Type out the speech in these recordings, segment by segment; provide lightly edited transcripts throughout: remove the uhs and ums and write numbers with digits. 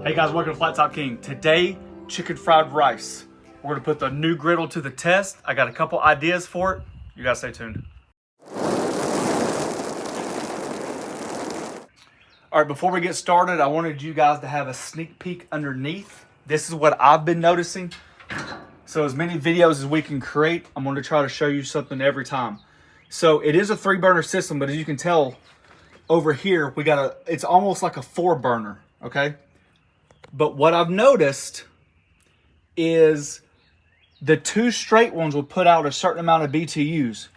Hey guys, welcome to Flat Top King. Today, chicken fried rice. We're gonna put the new griddle to the test. I got a couple ideas for it. You guys stay tuned. All right, before we get started, I wanted you guys to have a sneak peek underneath. This is what I've been noticing. So as many videos as we can create, I'm gonna try to show you something every time. So it is a 3-burner system, but as you can tell over here, it's almost like a 4-burner, okay? But what I've noticed is the 2 straight ones will put out a certain amount of BTUs.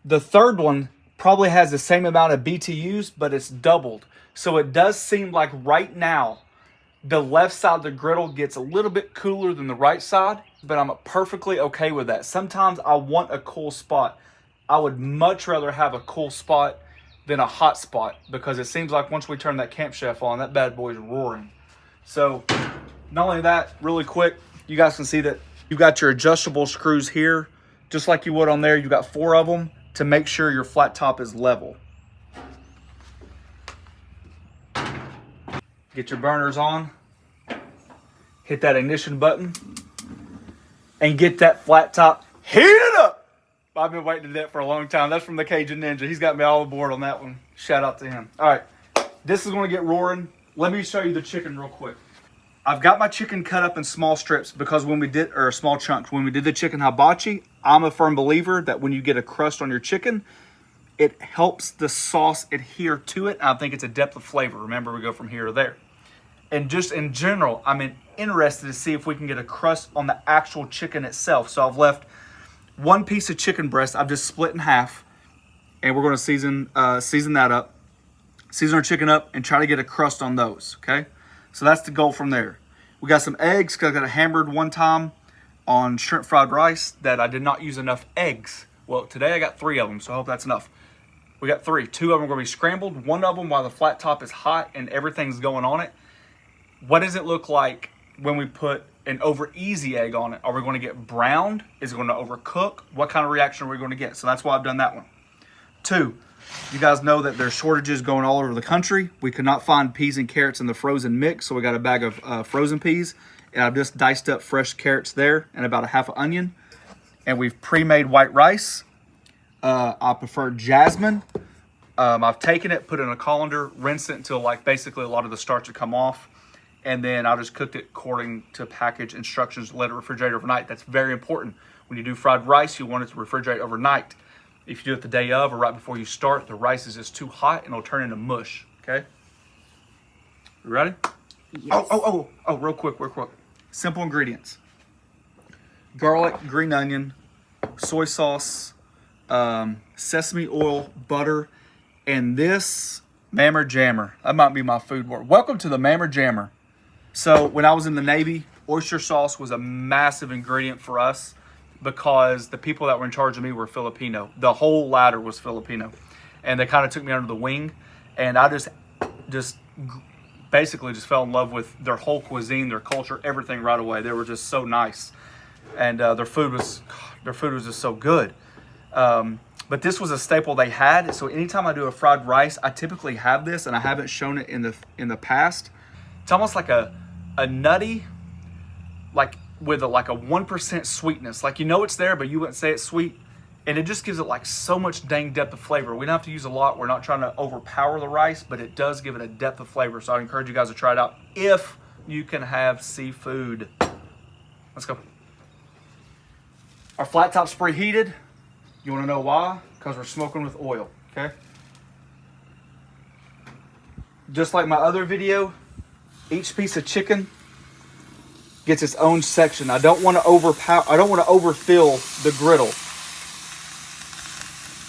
The third one probably has the same amount of BTUs, but it's doubled. So it does seem like right now, the left side of the griddle gets a little bit cooler than the right side, but I'm perfectly okay with that. Sometimes I want a cool spot. I would much rather have a cool spot than a hot spot, because it seems like once we turn that Camp Chef on, that bad boy's roaring. So not only that, really quick, you guys can see that you got your adjustable screws here, just like you would on there. You got 4 of them to make sure your flat top is level. Get your burners on, hit that ignition button, and get that flat top heated up. I've been waiting to do that for a long time. That's from the Cajun Ninja. He's got me all aboard on that one. Shout out to him. All right, this is going to get roaring. Let me show you the chicken real quick. I've got my chicken cut up in small strips because small chunks. When we did the chicken hibachi, I'm a firm believer that when you get a crust on your chicken, it helps the sauce adhere to it. I think it's a depth of flavor. Remember, we go from here to there. And just in general, I'm interested to see if we can get a crust on the actual chicken itself. So I've left 1 piece of chicken breast. I've just split in half, and we're going to season that up. Season our chicken up and try to get a crust on those, okay? So that's the goal from there. We got some eggs, because I got it hammered one time on shrimp fried rice that I did not use enough eggs. Well, today I got 3 of them, so I hope that's enough. We got 3. 2 of them are going to be scrambled. 1 of them while the flat top is hot and everything's going on it. What does it look like when we put an over easy egg on it? Are we going to get browned? Is it going to overcook? What kind of reaction are we going to get? So that's why I've done that one. 2, you guys know that there's shortages going all over the country. We could not find peas and carrots in the frozen mix, so we got a bag of frozen peas, and I've just diced up fresh carrots there and about a half an onion. And we've pre-made white rice. I prefer Jasmine. I've taken it, put it in a colander, rinsed it until like basically a lot of the starch would come off. And then I just cooked it according to package instructions, let it refrigerate overnight. That's very important. When you do fried rice, you want it to refrigerate overnight. If you do it the day of or right before you start, the rice is just too hot and it'll turn into mush, okay? You ready? Yes. Oh, real quick. Simple ingredients. Garlic, green onion, soy sauce, sesame oil, butter, and this Mammer Jammer. That might be my food word. Welcome to the Mammer Jammer. So when I was in the Navy, oyster sauce was a massive ingredient for us because the people that were in charge of me were Filipino. The whole ladder was Filipino. And they kind of took me under the wing. And I just basically just fell in love with their whole cuisine, their culture, everything right away. They were just so nice. And their food was just so good. But this was a staple they had. So anytime I do a fried rice, I typically have this, and I haven't shown it in the past. It's almost like a nutty, like with a 1% sweetness. Like, you know it's there, but you wouldn't say it's sweet. And it just gives it like so much dang depth of flavor. We don't have to use a lot. We're not trying to overpower the rice, but it does give it a depth of flavor. So I encourage you guys to try it out if you can have seafood. Let's go. Our flat top's preheated. You want to know why? Because we're smoking with oil, okay? Just like my other video, each piece of chicken gets its own section. I don't want to overfill the griddle.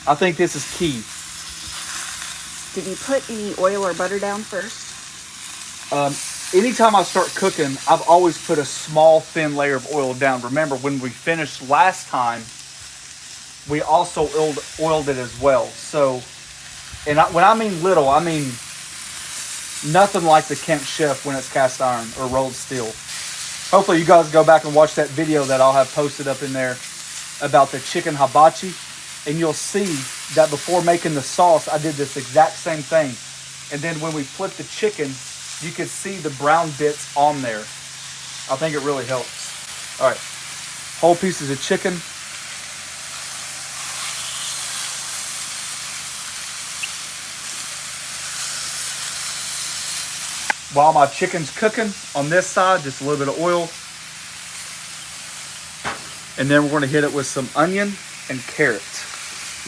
I think this is key. Did you put any oil or butter down first? Anytime I start cooking, I've always put a small thin layer of oil down. Remember, when we finished last time, we also oiled it as well. So, when I mean little, I mean nothing like the Camp Chef when it's cast iron or rolled steel. Hopefully you guys go back and watch that video that I'll have posted up in there about the chicken hibachi, and you'll see that before making the sauce, I did this exact same thing. And then when we flipped the chicken, you can see the brown bits on there. I think it really helps. All right, whole pieces of chicken. While my chicken's cooking on this side, just a little bit of oil. And then we're going to hit it with some onion and carrot.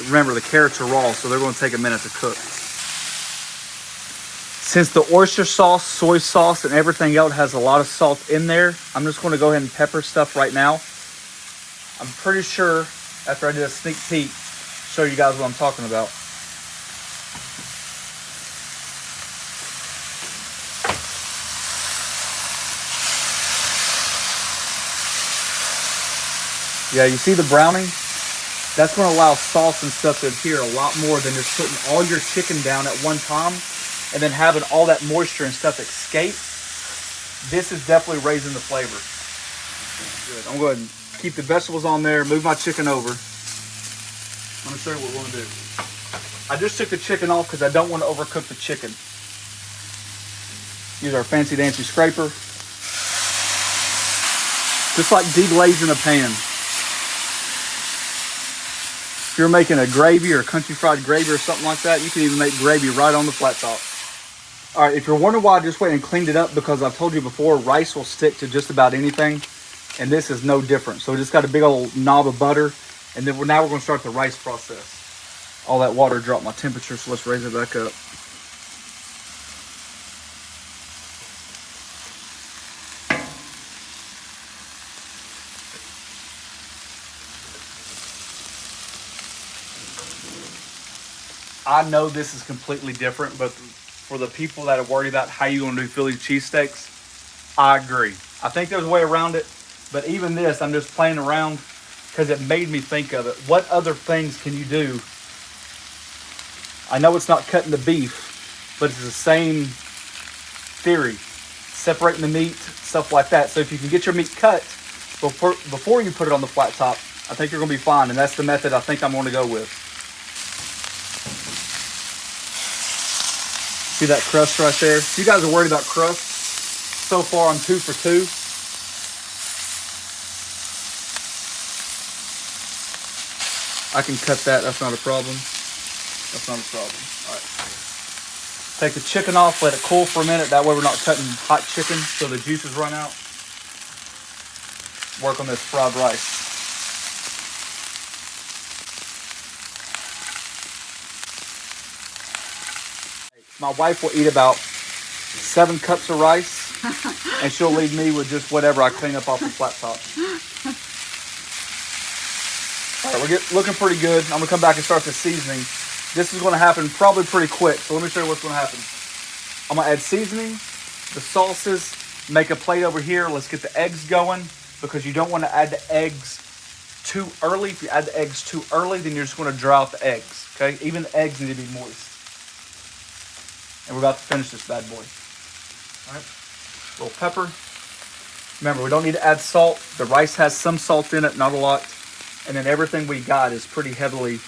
Remember, the carrots are raw, so they're going to take a minute to cook. Since the oyster sauce, soy sauce, and everything else has a lot of salt in there, I'm just going to go ahead and pepper stuff right now. I'm pretty sure, after I did a sneak peek, show you guys what I'm talking about. Yeah, you see the browning? That's going to allow sauce and stuff to adhere a lot more than just putting all your chicken down at one time and then having all that moisture and stuff escape. This is definitely raising the flavor. Good. I'm going to keep the vegetables on there, move my chicken over. Let me show you what we're going to do. I just took the chicken off because I don't want to overcook the chicken. Use our fancy dancy scraper. Just like deglazing a pan. If you're making a gravy or country fried gravy or something like that, you can even make gravy right on the flat top. All right, if you're wondering why I just went and cleaned it up, because I've told you before, rice will stick to just about anything, and this is no different. So we just got a big old knob of butter, and then now we're going to start the rice process. All that water dropped my temperature, so let's raise it back up. I know this is completely different, but for the people that are worried about how you're going to do Philly cheesesteaks, I agree. I think there's a way around it, but even this, I'm just playing around because it made me think of it. What other things can you do? I know it's not cutting the beef, but it's the same theory. Separating the meat, stuff like that. So if you can get your meat cut before you put it on the flat top, I think you're going to be fine, and that's the method I think I'm going to go with. See that crust right there? If you guys are worried about crust, so far I'm 2 for 2. I can cut that, that's not a problem. That's not a problem. All right. Take the chicken off, let it cool for a minute. That way we're not cutting hot chicken so the juices run out. Work on this fried rice. My wife will eat about 7 cups of rice, and she'll leave me with just whatever I clean up off the flat top. All right, we're looking pretty good. I'm gonna come back and start the seasoning. This is gonna happen probably pretty quick, so let me show you what's gonna happen. I'm gonna add seasoning, the sauces, make a plate over here. Let's get the eggs going, because you don't want to add the eggs too early. If you add the eggs too early, then you're just gonna dry out the eggs, okay? Even the eggs need to be moist. And we're about to finish this bad boy. All right, a little pepper. Remember, we don't need to add salt. The rice has some salt in it, not a lot. And then everything we got is pretty heavily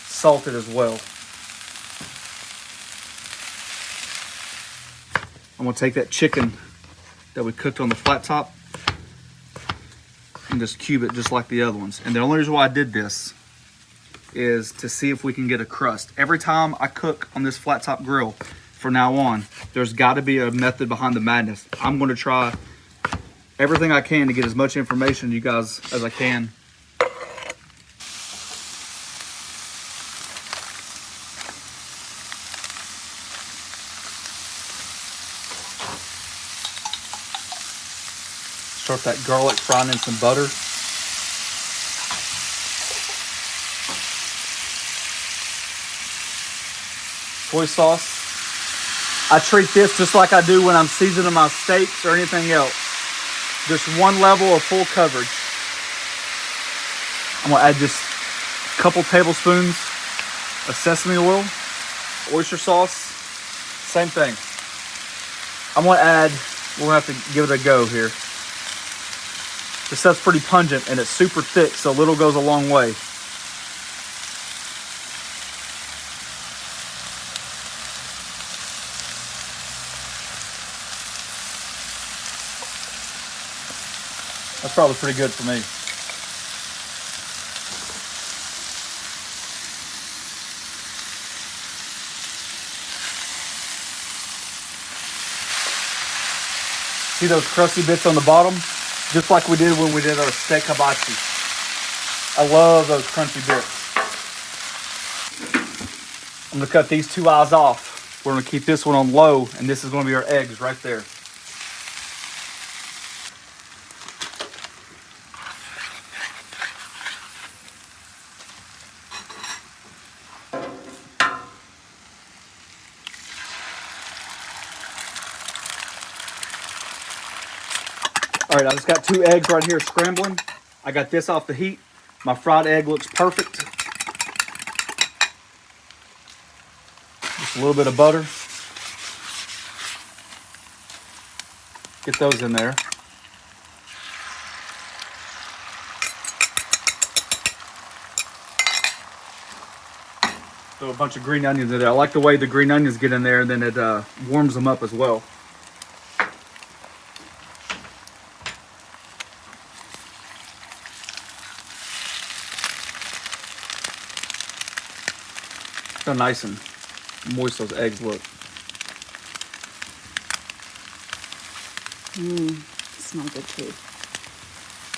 salted as well. I'm gonna take that chicken that we cooked on the flat top and just cube it just like the other ones. And the only reason why I did this is to see if we can get a crust. Every time I cook on this flat top grill from now on, there's got to be a method behind the madness. I'm going to try everything I can to get as much information to you guys as I can. Start that garlic frying in some butter. Soy sauce. I treat this just like I do when I'm seasoning my steaks or anything else. Just one level of full coverage. I'm gonna add just a couple tablespoons of sesame oil, oyster sauce, same thing. I'm gonna add, we're gonna have to give it a go here. This stuff's pretty pungent and it's super thick, so little goes a long way. That's probably pretty good for me. See those crusty bits on the bottom? Just like we did when we did our steak hibachi. I love those crunchy bits. I'm gonna cut these 2 eyes off. We're gonna keep this one on low, and this is gonna be our eggs right there. All right, I just got 2 eggs right here scrambling. I got this off the heat. My fried egg looks perfect. Just a little bit of butter. Get those in there. Throw a bunch of green onions in there. I like the way the green onions get in there, and then it warms them up as well. Look how nice and moist those eggs look. Smell good too.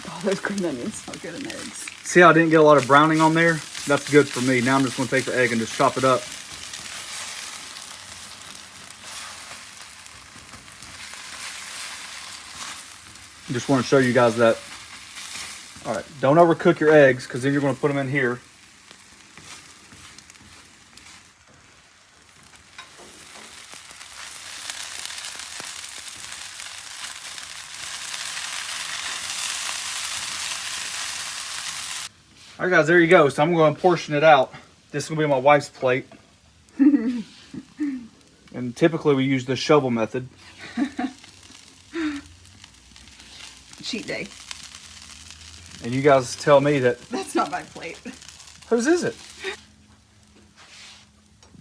Oh, those green onions smell good in eggs. See how I didn't get a lot of browning on there? That's good for me. Now I'm just going to take the egg and just chop it up. Just want to show you guys that. All right, don't overcook your eggs because then you're going to put them in here. All right, guys, there you go. So I'm going to portion it out. This is going to be my wife's plate. And typically we use the shovel method. Cheat day. And you guys tell me that. That's not my plate. Whose is it?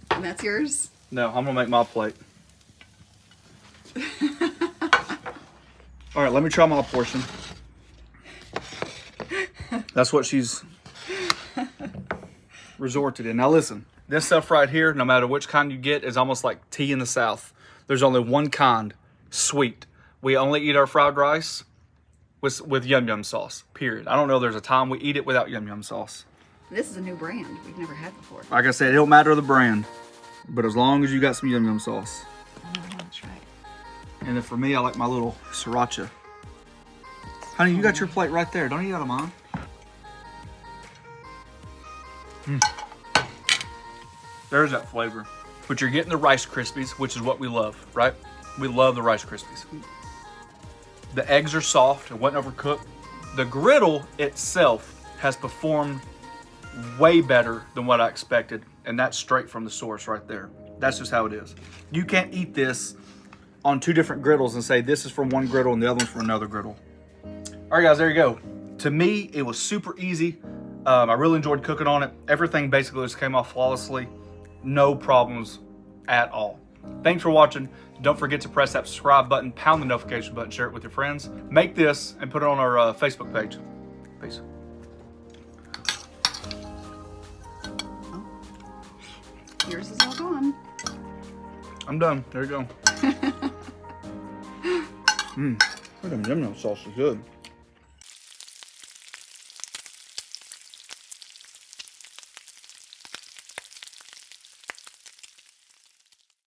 And that's yours? No, I'm going to make my plate. All right, let me try my portion. That's what she's resorted in. Now listen, this stuff right here, no matter which kind you get, is almost like tea in the South. There's only one kind, sweet. We only eat our fried rice with yum yum sauce, period. I don't know if there's a time we eat it without yum yum sauce. This is a new brand we've never had before. Like I said, it don't matter the brand, but as long as you got some yum yum sauce. Oh, that's right. And then for me, I like my little sriracha. Honey, you got your plate right there. Don't eat out of mine. There's that flavor. But you're getting the Rice Krispies, which is what we love, right? We love the Rice Krispies. The eggs are soft. It wasn't overcooked. The griddle itself has performed way better than what I expected. And that's straight from the source right there. That's just how it is. You can't eat this on 2 different griddles and say this is from one griddle and the other one's from another griddle. All right, guys, there you go. To me, it was super easy. I really enjoyed cooking on it. Everything basically just came off flawlessly. No problems at all. Thanks for watching. Don't forget to press that subscribe button, pound the notification button, share it with your friends. Make this and put it on our Facebook page. Peace. Oh. Yours is all gone. I'm done. There you go. That yum yum sauce is good.